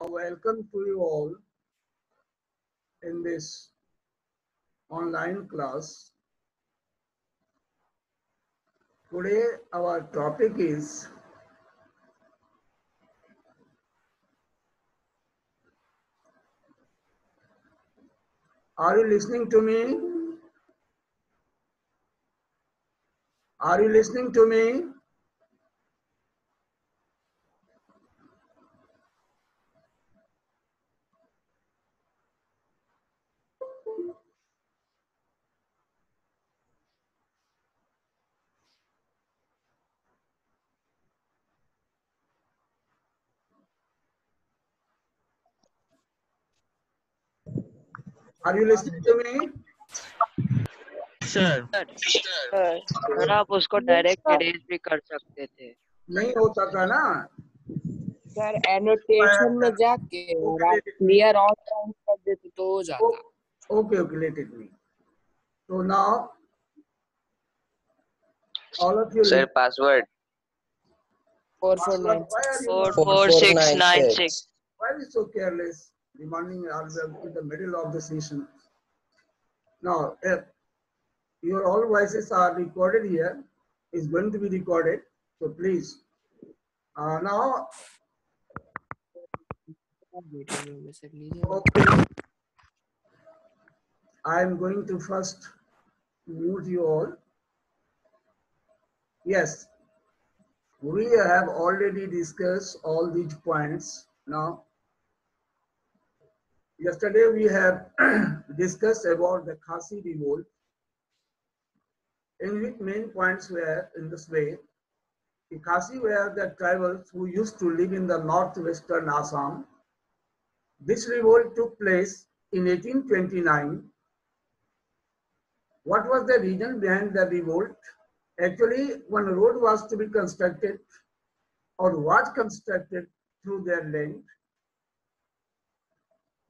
Welcome to you all in this online class. Today our topic is Are you listening to me? Are you listening to me? Are you listening to me? Sir sir आप उसको direct erase भी कर सकते थे। नहीं होता था ना। सर एनोटेशन में जाके और आप क्लियर ऑल काउंट कर देते तो हो जाता। Okay, let it be. So now all of you Sir, password. 4496. Why are you so careless? Demanding in the middle of the session. Now, if your all voices are recorded here, is going to be recorded. So please, now, okay, I am going to first mute you all. Yes, we have already discussed all these points. Now, yesterday we have discussed about the Khasi revolt, in which main points were in this way. The Khasi were the tribals who used to live in the northwestern Assam. This revolt took place in 1829. What was the reason behind the revolt? Actually, one road was to be constructed or was constructed through their land.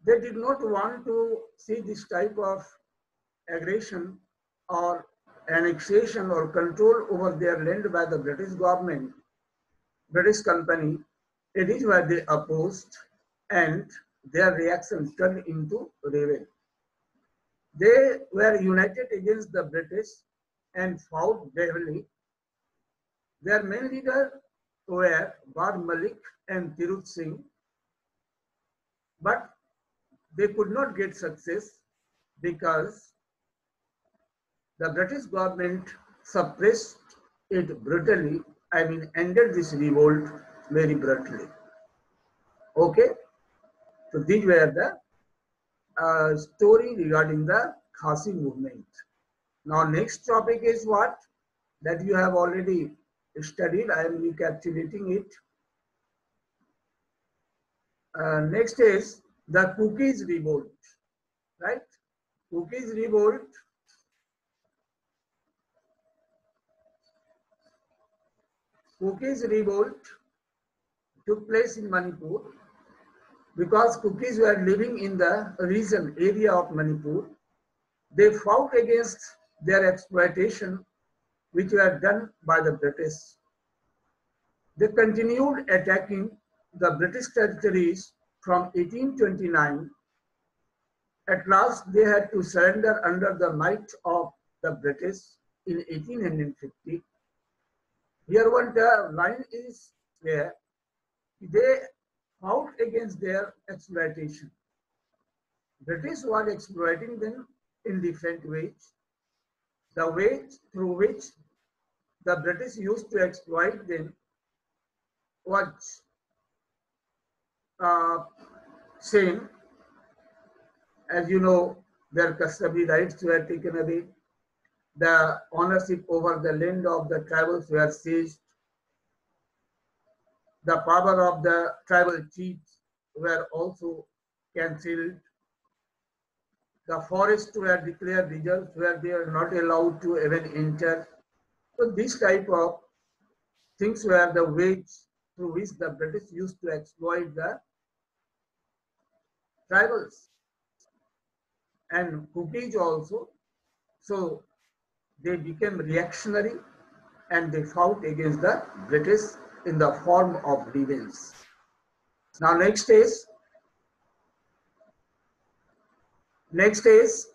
They did not want to see this type of aggression or annexation or control over their land by the British government, British company. It is why they opposed, and their reaction turned into rebellion. They were united against the British and fought bravely. Their main leaders were Bad Malik and Tirut Singh, but they could not get success because the British government suppressed it brutally, ended this revolt very brutally. Okay, so these were the story regarding the Khasi movement. Now, next topic is what? That you have already studied. I am recapitulating it. Next is the Cookies revolt, right? Cookies revolt. Cookies revolt took place in Manipur because Cookies were living in the area of Manipur. They fought against their exploitation, which were done by the British. They continued attacking the British territories from 1829. At last, they had to surrender under the might of the British in 1850. Here one line is where they fought against their exploitation. British were exploiting them in different ways. The way through which the British used to exploit them was same. As you know, their customary rights were taken away. The ownership over the land of the tribals were seized. The power of the tribal chiefs were also cancelled. The forests were declared reserves where they are not allowed to even enter. So this type of things were the ways through which the British used to exploit the tribals and Cookies also. So they became reactionary and they fought against the British in the form of rebels. Now next is Next is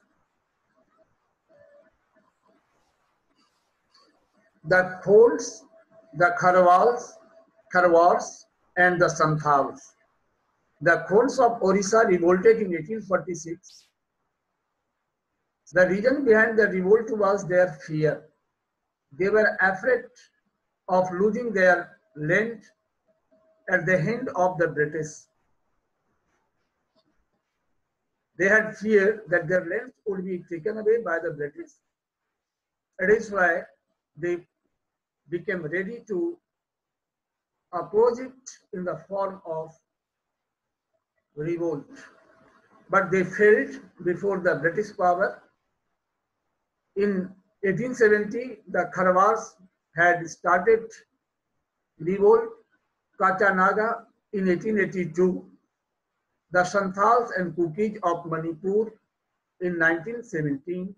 the Khols, the Kharwars, and the Santhals. The Khols of Orissa revolted in 1846. The reason behind the revolt was their fear. They were afraid of losing their land at the hand of the British. They had feared that their lands would be taken away by the British. That is why they became ready to oppose it in the form of revolt. But they failed before the British power. In 1870, the Kharwars had started revolt, Kachanaga in 1882, the Santhals and Kukis of Manipur in 1917.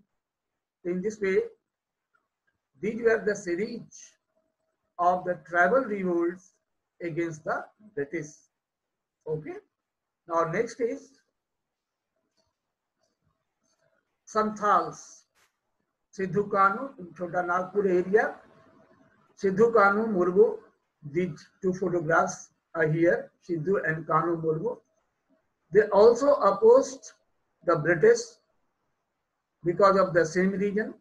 In this way, these were the series of the tribal revolts against the British. Okay. Now next is Santhals. Sidhu Kanu in Chota Nagpur area. Sidhu Kanu Murmu. These two photographs are here, Sidhu and Kanu Murmu. They also opposed the British because of the same reason.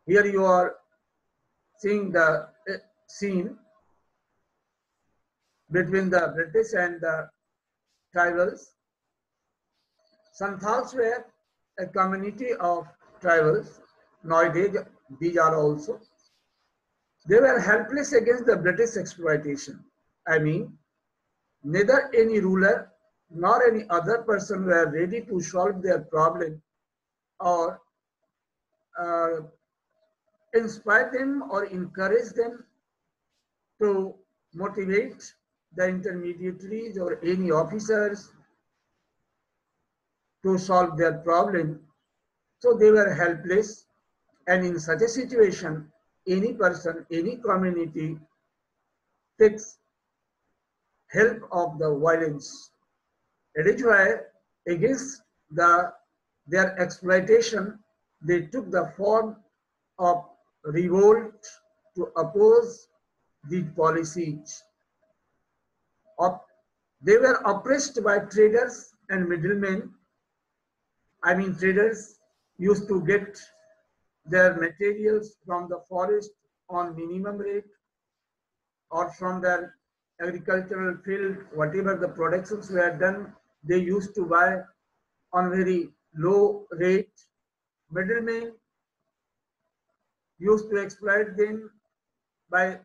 Here you are seeing the scene between the British and the tribals. Santhals were a community of tribals. Nowadays, these are also. They were helpless against the British exploitation. I mean, neither any ruler nor any other person were ready to solve their problem or inspire them or encourage them to motivate the intermediaries or any officers to solve their problem. So they were helpless, and in such a situation, any person, any community takes help of the violence. That is why against their exploitation, they took the form of revolt to oppose the policies. They were oppressed by traders and middlemen. I mean, traders used to get their materials from the forest on minimum rate or from their agricultural field, whatever the productions were done, they used to buy on very low rate. Middlemen used to exploit them by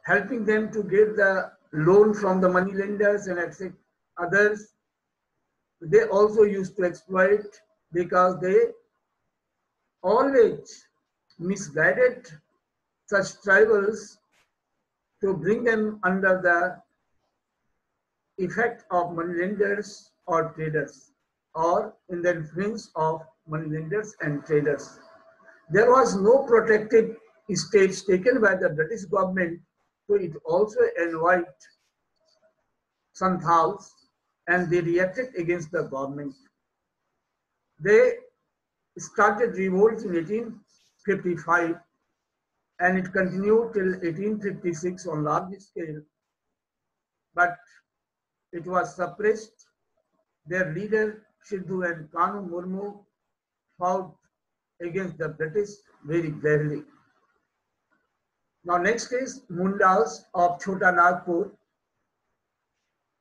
helping them to get the loan from the money lenders and etc. Others, they also used to exploit because they always misguided such tribals to bring them under the effect of moneylenders or traders, or in the influence of moneylenders and traders. There was no protective steps taken by the British government, so it also invite Santhals, and they reacted against the government. They started revolts in 1855 and it continued till 1856 on large scale, but it was suppressed. Their leader Sidhu and Kanu Murmu fought against the British very bravely. Now next is Mundas of Chota Nagpur.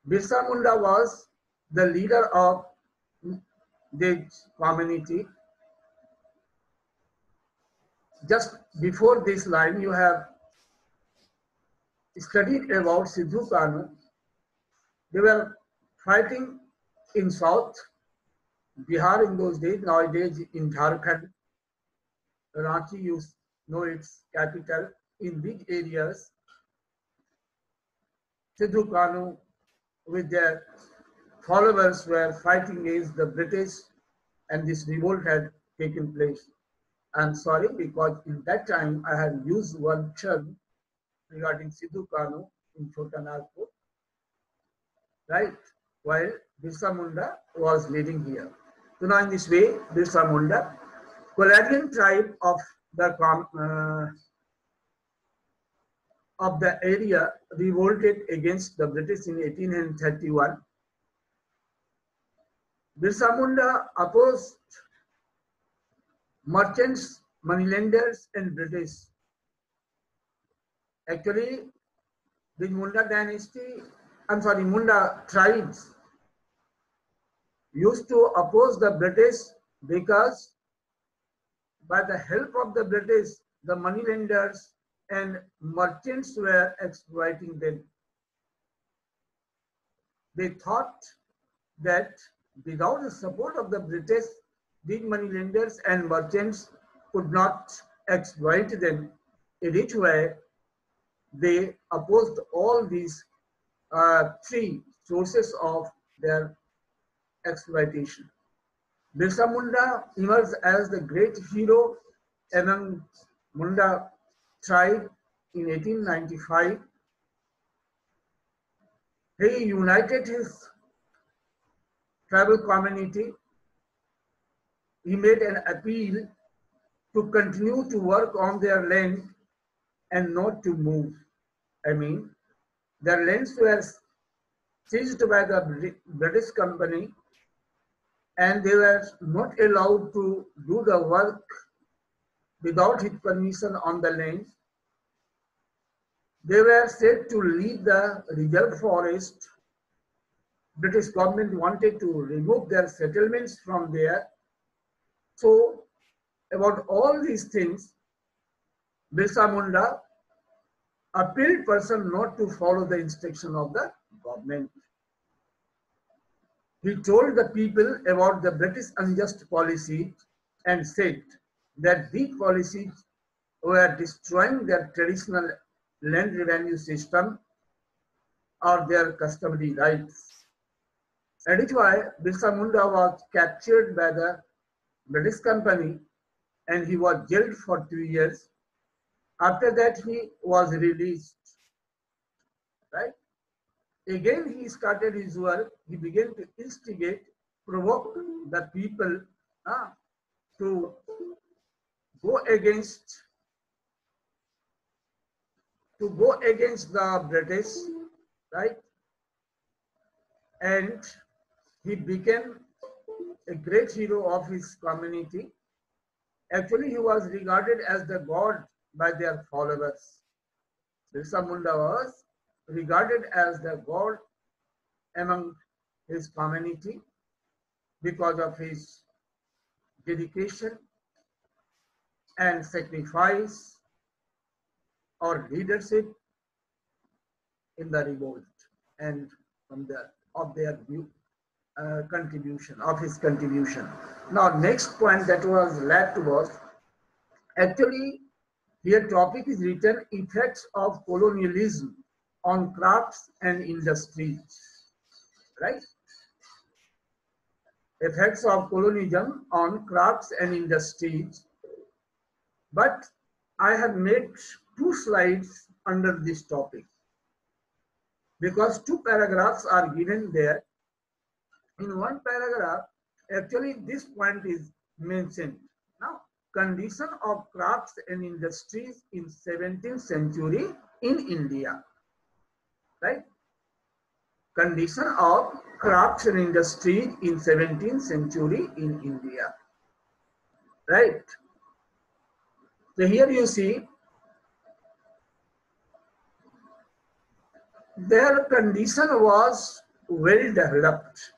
Birsa Munda was the leader of this community. Just before this line, you have studied about Sidhu Kanu. They were fighting in South Bihar in those days, nowadays in Jharkhand. Ranchi, you know its capital. In big areas, Sidhu Kanu with their followers were fighting against the British, and this revolt had taken place. I'm sorry, because in that time I had used one term regarding Sidhu Kanu in Chota Nagpur, right? While Birsa Munda was leading here. So now in this way, Birsa Munda, Koladian tribe of the area revolted against the British in 1831. Birsa Munda opposed merchants, moneylenders, and British. Actually, the Munda tribes used to oppose the British because by the help of the British, the moneylenders and merchants were exploiting them. They thought that without the support of the British, these moneylenders and merchants could not exploit them. In which way, they opposed all these three sources of their exploitation. Birsa Munda emerged as the great hero among Munda tribe in 1895. He united his tribal community. He made an appeal to continue to work on their land and not to move. I mean, their lands were seized by the British company and they were not allowed to do the work without his permission on the land. They were said to leave the reserve forest. British government wanted to remove their settlements from there. So about all these things, Birsa Munda appealed person not to follow the instruction of the government. He told the people about the British unjust policy and said that these policies were destroying their traditional land revenue system or their customary rights. And it's why Birsa Munda was captured by the British company and he was jailed for 2 years. After that, he was released, right? Again, he started his work. He began to instigate, provoke the people to go against the British, right? And he became a great hero of his community. Actually, he was regarded as the god by their followers. Birsa Munda was regarded as the god among his community because of his dedication and sacrifice or leadership in the revolt and from his contribution. Now, next point that was left was actually here topic is written effects of colonialism on crafts and industries, right? Effects of colonialism on crafts and industries. But I have made 2 slides under this topic because 2 paragraphs are given there. In 1 paragraph, actually this point is mentioned. Now, condition of crafts and industries in 17th century in India, right? Condition of crafts and industries in 17th century in India, right? So here you see their condition was well developed.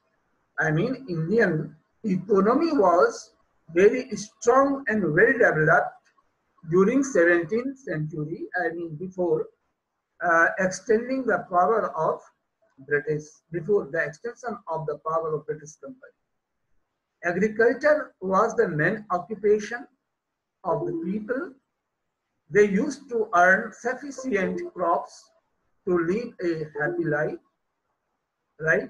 I mean, Indian economy was very strong and well developed during 17th century, I mean before extending the power of British, before the extension of the power of British company. Agriculture was the main occupation of the people. They used to earn sufficient crops to live a happy life, right?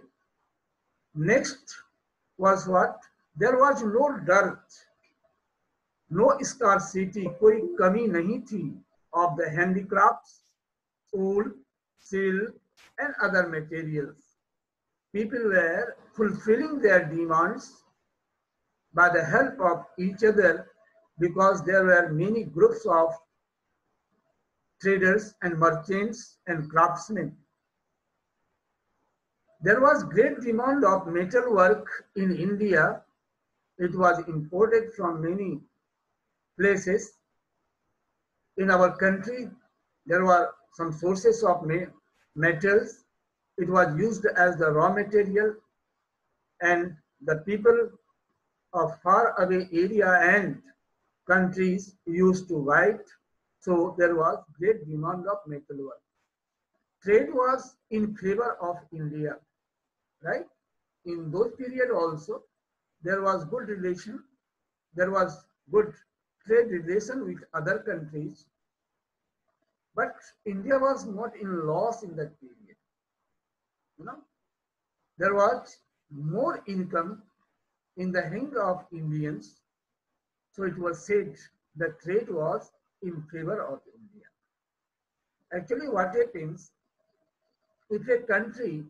Next was what? There was no dearth, no scarcity, कोई कमी नहीं थी of the handicrafts, wool, silk, and other materials. People were fulfilling their demands by the help of each other, because there were many groups of traders and merchants and craftsmen. There was great demand of metal work in India. It was imported from many places. In our country, there were some sources of metals. It was used as the raw material, and the people of far away area and countries used to buy it. So there was great demand of metal work. Trade was in favor of India, right? In those period also, there was good relation. There was good trade relation with other countries. But India was not in loss in that period. You know, there was more income in the hand of Indians. So it was said that trade was in favor of India. Actually, what happens if a country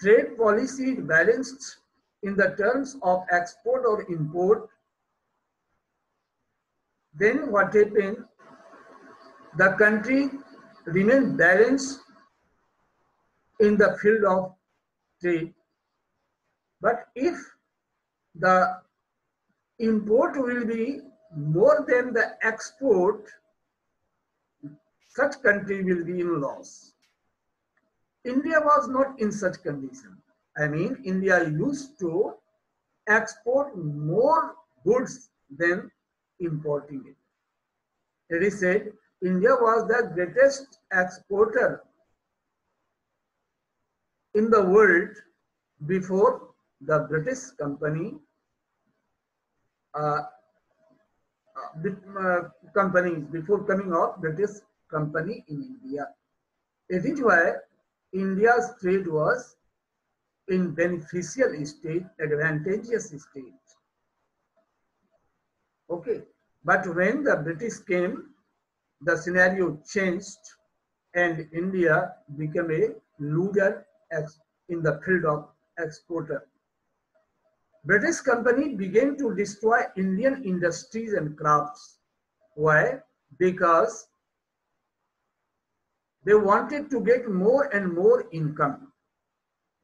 trade policy is balanced in the terms of export or import, then what happens? The country remains balanced in the field of trade. But if the import will be more than the export, such country will be in loss. India was not in such condition. I mean, India used to export more goods than importing it. It is said India was the greatest exporter in the world before the British company companies, before coming of British company in India. It is why India's trade was in beneficial state, advantageous state. Okay, but when the British came, the scenario changed and India became a loser in the field of exporter. British company began to destroy Indian industries and crafts. Why? Because they wanted to get more and more income.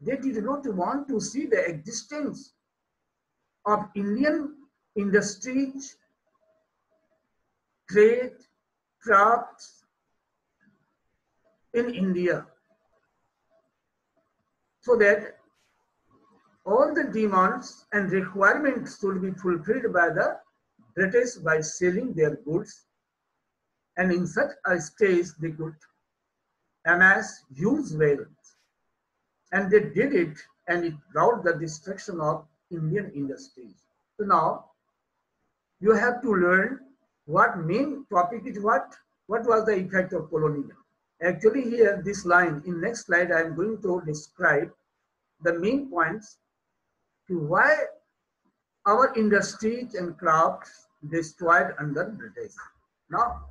They did not want to see the existence of Indian industries, trade, crafts in India, so that all the demands and requirements should be fulfilled by the British by selling their goods, and in such a stage they could amass huge wealth. And they did it, and it brought the destruction of Indian industries. So now you have to learn what main topic is what was the effect of colonialism. Actually here, this line, in next slide, I am going to describe the main points to why our industries and crafts destroyed under British. Now,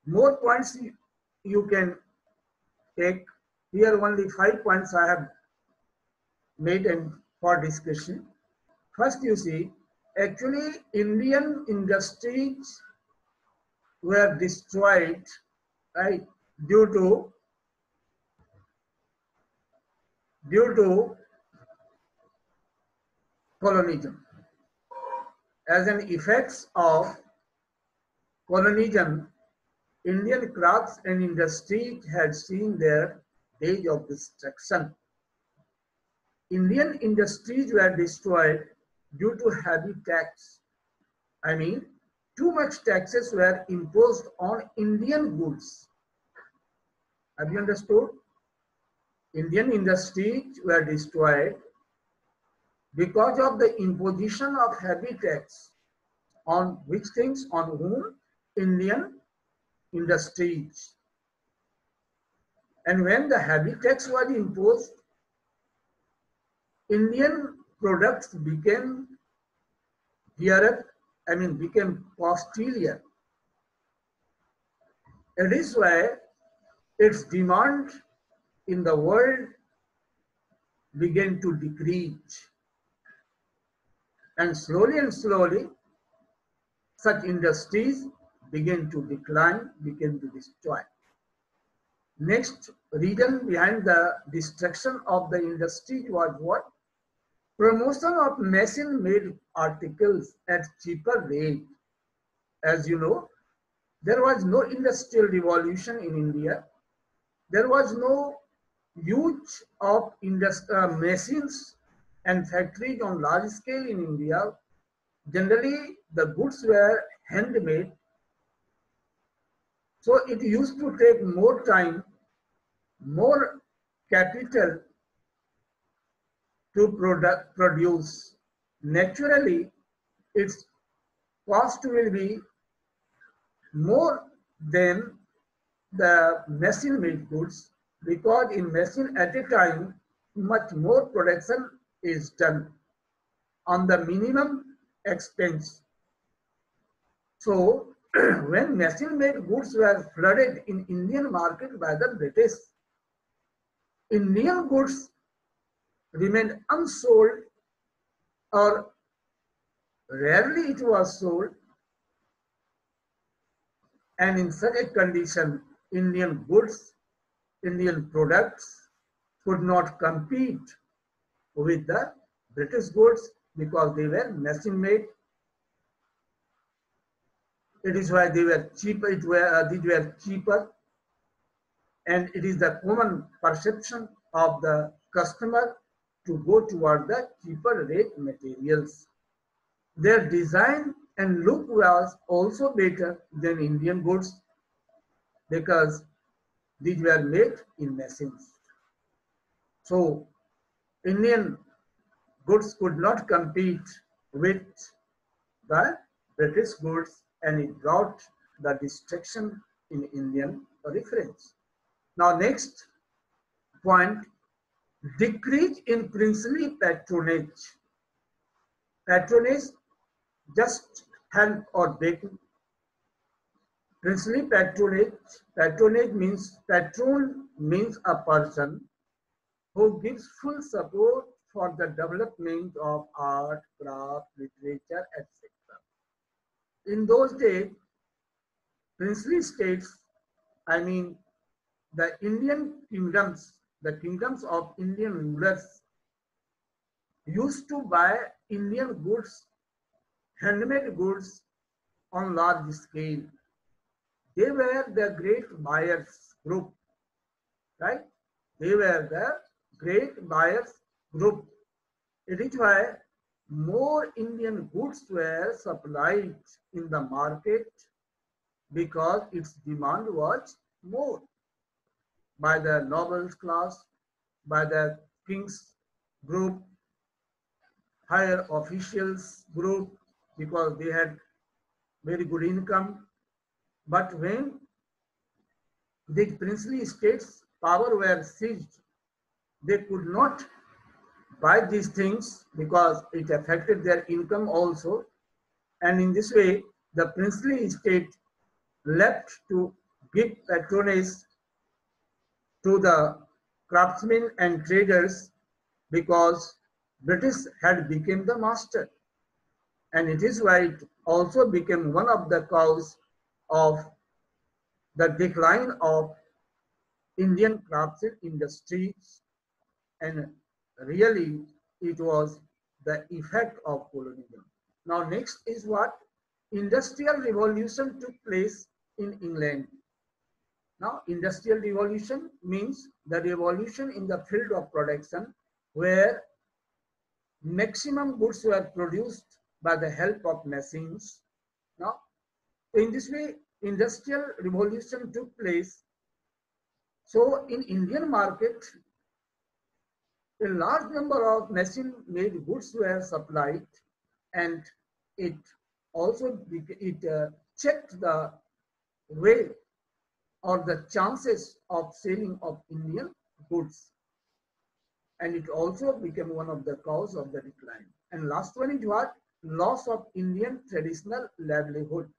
more points you can take. Here only 5 points I have made and for discussion. First, you see, actually Indian industries were destroyed, right, due to colonialism. As an effect of colonialism, Indian crafts and industries had seen their days of destruction. Indian industries were destroyed due to heavy tax. I mean, too much taxes were imposed on Indian goods. Have you understood? Indian industries were destroyed because of the imposition of heavy tax on which things, on whom? Indian industries. And when the heavy tax was imposed, Indian products became dearer, became costlier. It is why its demand in the world began to decrease. And slowly, such industries begin to decline, begin to destroy. Next reason behind the destruction of the industry was what? Promotion of machine-made articles at cheaper rate. As you know, there was no industrial revolution in India. There was no use of machines and factories on large scale in India. Generally, the goods were handmade, so it used to take more time, more capital to produce. Naturally, its cost will be more than the machine-made goods, because in machine at a time, much more production is done on the minimum expense. So when machine-made goods were flooded in Indian market by the British, Indian goods remained unsold, or rarely it was sold, and in such a condition, Indian goods, Indian products could not compete with the British goods because they were machine made. It is why they were cheaper. These were cheaper, and it is the common perception of the customer to go toward the cheaper rate materials. Their design and look was also better than Indian goods because these were made in machines. So Indian goods could not compete with the British goods, and it brought the destruction in Indian reference. Now next point, decrease in princely patronage. Patronage, just help or backing. Princely patronage means, patron means a person who gives full support for the development of art, craft, literature, etc. In those days, princely states, I mean the Indian kingdoms, the kingdoms of Indian rulers used to buy Indian goods, handmade goods on large scale. They were the great buyers group, right? They were the great buyers group. It is why more Indian goods were supplied in the market because its demand was more by the nobles class, by the king's group, higher officials group, because they had very good income. But when the princely states' power were seized, they could not buy these things because it affected their income also. And in this way, the princely state left to give patronage to the craftsmen and traders because British had become the master. And it is why it also became one of the cause of the decline of Indian crafts industries, and really it was the effect of colonialism. Now next is what? Industrial revolution took place in England. Now industrial revolution means the revolution in the field of production where maximum goods were produced by the help of machines. Now in this way, industrial revolution took place. So in Indian market, a large number of machine-made goods were supplied, and it also checked the way or the chances of selling of Indian goods, and it also became one of the cause of the decline. And last one is what? Loss of Indian traditional livelihood.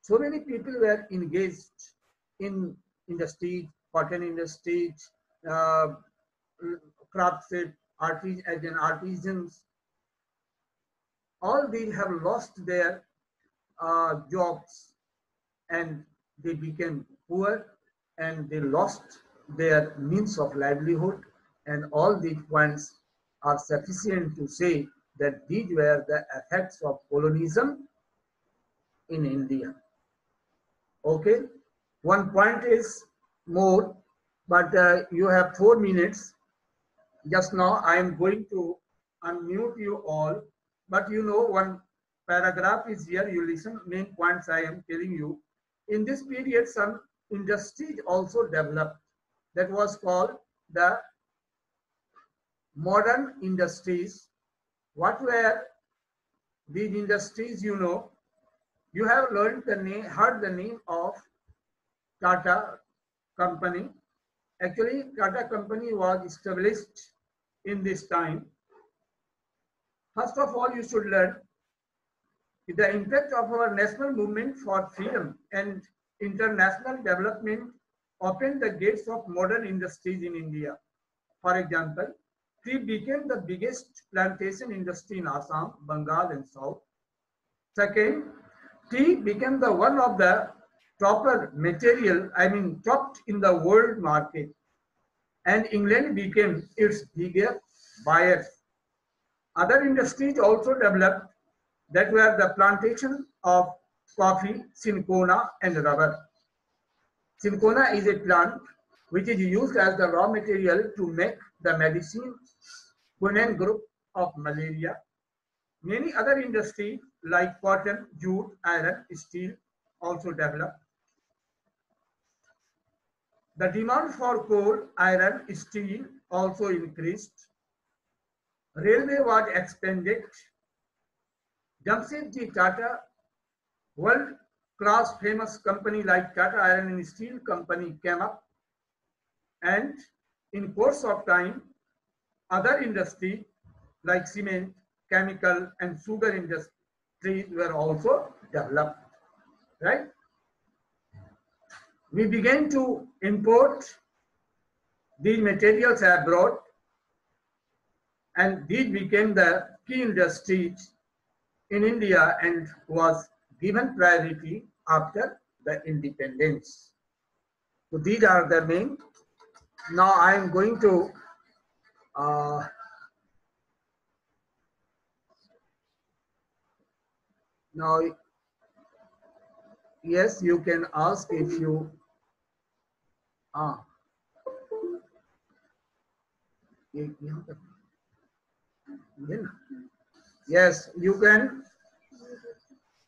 So many people were engaged in industries, cotton industries, uh, crafts, as an artisans, all these have lost their jobs and they became poor and they lost their means of livelihood, and all these points are sufficient to say that these were the effects of colonialism in India. Okay, one point is more, but you have 4 minutes. Just now I am going to unmute you all, but you know one paragraph is here, you listen, main points I am telling you. In this period, some industries also developed that was called the modern industries. What were these industries? You know, you have learned the name, heard the name of Tata Company. Actually, Tata Company was established in this time. First of all, you should learn the impact of our national movement for freedom and international development opened the gates of modern industries in India. For example, tea became the biggest plantation industry in Assam, Bengal, and South. Second, tea became the one of the topped in the world market, and England became its biggest buyer. Other industries also developed that were the plantation of coffee, cinchona, and rubber. Cinchona is a plant which is used as the raw material to make the medicine quinine group of malaria. Many other industries like cotton, jute, iron, steel also developed. The demand for coal, iron, steel also increased. Railway was expanded. Jamshedji Tata, world-class famous company like Tata Iron and Steel Company came up, and in course of time, other industries like cement, chemical, and sugar industries were also developed, right? We began to import these materials abroad, and these became the key industries in India and was given priority after the independence. So these are the main. Now I am going to now, yes, you can ask if you yes, you can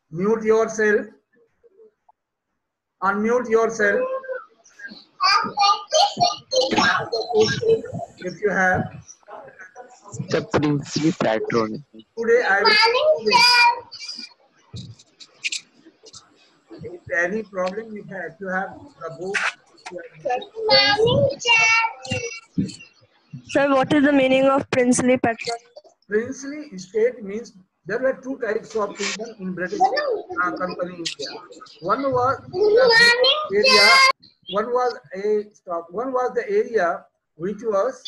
mute yourself, unmute yourself. If you have. The princely patron. Today I will. If any problem you have the book. Sir, what is the meaning of princely patron? Princely estate means there were two types of kingdom in British company India. One was the area which was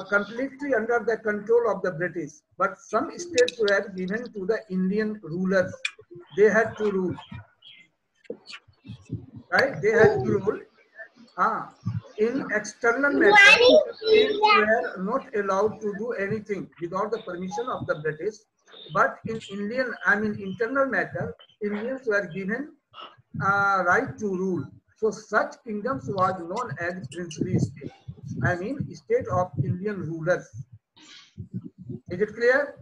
completely under the control of the British, but some states were given to the Indian rulers. They had to rule, right? They had to rule. In external matters, they were not allowed to do anything without the permission of the British. But in internal matter, Indians were given right to rule. So such kingdoms was known as princely state. State of Indian rulers. Is it clear?